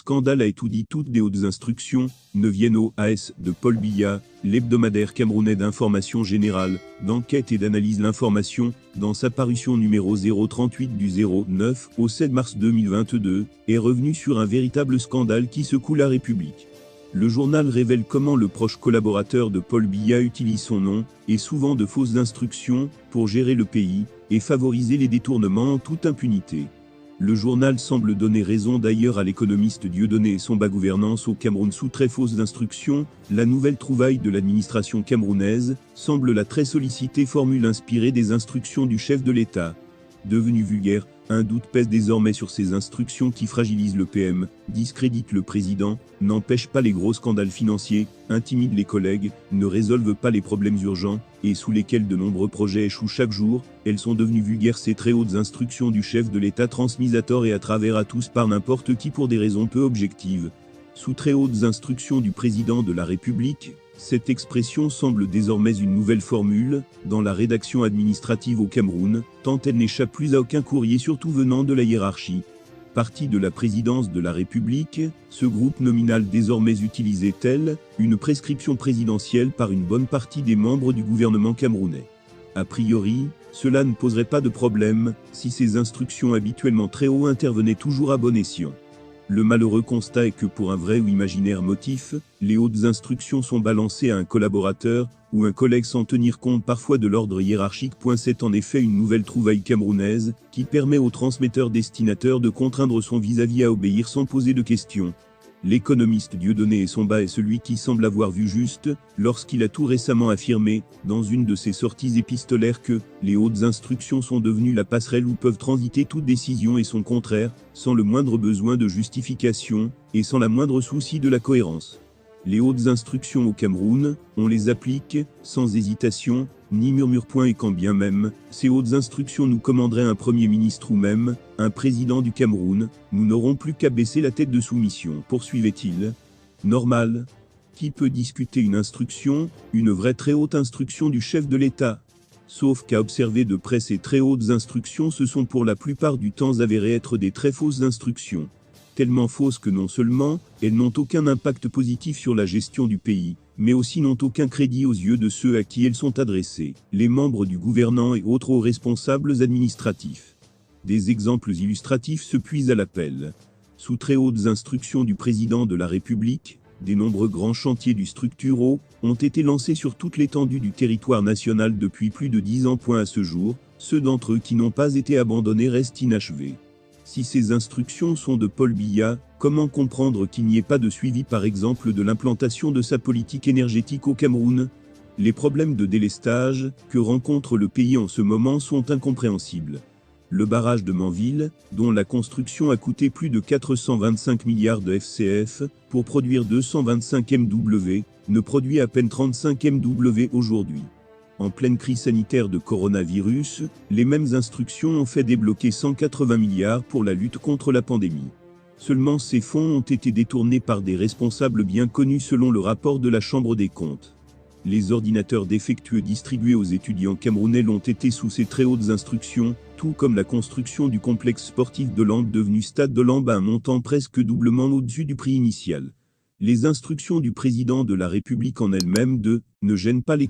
scandale a tout dit toutes des hautes instructions, 9e OAS de Paul Biya, l'hebdomadaire camerounais d'information générale, d'enquête et d'analyse l'information, dans sa parution numéro 038 du 09 au 7 mars 2022, est revenu sur un véritable scandale qui secoue la République. Le journal révèle comment le proche collaborateur de Paul Biya utilise son nom, et souvent de fausses instructions, pour gérer le pays, et favoriser les détournements en toute impunité. Le journal semble donner raison d'ailleurs à l'économiste Dieudonné et son bas gouvernance au Cameroun sous très fausses instructions. La nouvelle trouvaille de l'administration camerounaise semble la très sollicitée formule inspirée des instructions du chef de l'État. Devenu vulgaire, un doute pèse désormais sur ces instructions qui fragilisent le PM, discréditent le président, n'empêchent pas les gros scandales financiers, intimident les collègues, ne résolvent pas les problèmes urgents, et sous lesquels de nombreux projets échouent chaque jour. Elles sont devenues vulgaires ces très hautes instructions du chef de l'État transmises à tort et à travers à tous par n'importe qui pour des raisons peu objectives. Sous très hautes instructions du président de la République, cette expression semble désormais une nouvelle formule, dans la rédaction administrative au Cameroun, tant elle n'échappe plus à aucun courrier surtout venant de la hiérarchie. Parti de la présidence de la République, ce groupe nominal désormais utilisait tel une prescription présidentielle par une bonne partie des membres du gouvernement camerounais. A priori, cela ne poserait pas de problème, si ces instructions habituellement très haut intervenaient toujours à bon escient. Le malheureux constat est que pour un vrai ou imaginaire motif, les hautes instructions sont balancées à un collaborateur, ou un collègue sans tenir compte parfois de l'ordre hiérarchique. C'est en effet une nouvelle trouvaille camerounaise, qui permet au transmetteur-destinateur de contraindre son vis-à-vis à obéir sans poser de questions. L'économiste Dieudonné et son bas est celui qui semble avoir vu juste, lorsqu'il a tout récemment affirmé, dans une de ses sorties épistolaires que « les hautes instructions sont devenues la passerelle où peuvent transiter toute décision et son contraire, sans le moindre besoin de justification, et sans la moindre souci de la cohérence ». Les hautes instructions au Cameroun, on les applique, sans hésitation, ni murmure point et quand bien même, ces hautes instructions nous commanderaient un premier ministre ou même, un président du Cameroun, nous n'aurons plus qu'à baisser la tête de soumission, poursuivait-il. Normal. Qui peut discuter une instruction, une vraie très haute instruction du chef de l'État? Sauf qu'à observer de près ces très hautes instructions se sont pour la plupart du temps avérées être des très fausses instructions. Tellement fausses que non seulement, elles n'ont aucun impact positif sur la gestion du pays, mais aussi n'ont aucun crédit aux yeux de ceux à qui elles sont adressées, les membres du gouvernement et autres hauts responsables administratifs. Des exemples illustratifs se puisent à l'appel. Sous très hautes instructions du président de la République, des nombreux grands chantiers du Structuro ont été lancés sur toute l'étendue du territoire national depuis plus de 10 ans. À ce jour, ceux d'entre eux qui n'ont pas été abandonnés restent inachevés. Si ces instructions sont de Paul Biya, comment comprendre qu'il n'y ait pas de suivi par exemple de l'implantation de sa politique énergétique au Cameroun? Les problèmes de délestage que rencontre le pays en ce moment sont incompréhensibles. Le barrage de Manville, dont la construction a coûté plus de 425 milliards de FCF, pour produire 225 MW, ne produit à peine 35 MW aujourd'hui. En pleine crise sanitaire de coronavirus, les mêmes instructions ont fait débloquer 180 milliards pour la lutte contre la pandémie. Seulement ces fonds ont été détournés par des responsables bien connus selon le rapport de la Chambre des comptes. Les ordinateurs défectueux distribués aux étudiants camerounais l'ont été sous ces très hautes instructions, tout comme la construction du complexe sportif de Lambe devenu Stade de Lambe à un montant presque doublement au-dessus du prix initial. Les instructions du président de la République en elles-mêmes ne gênent pas les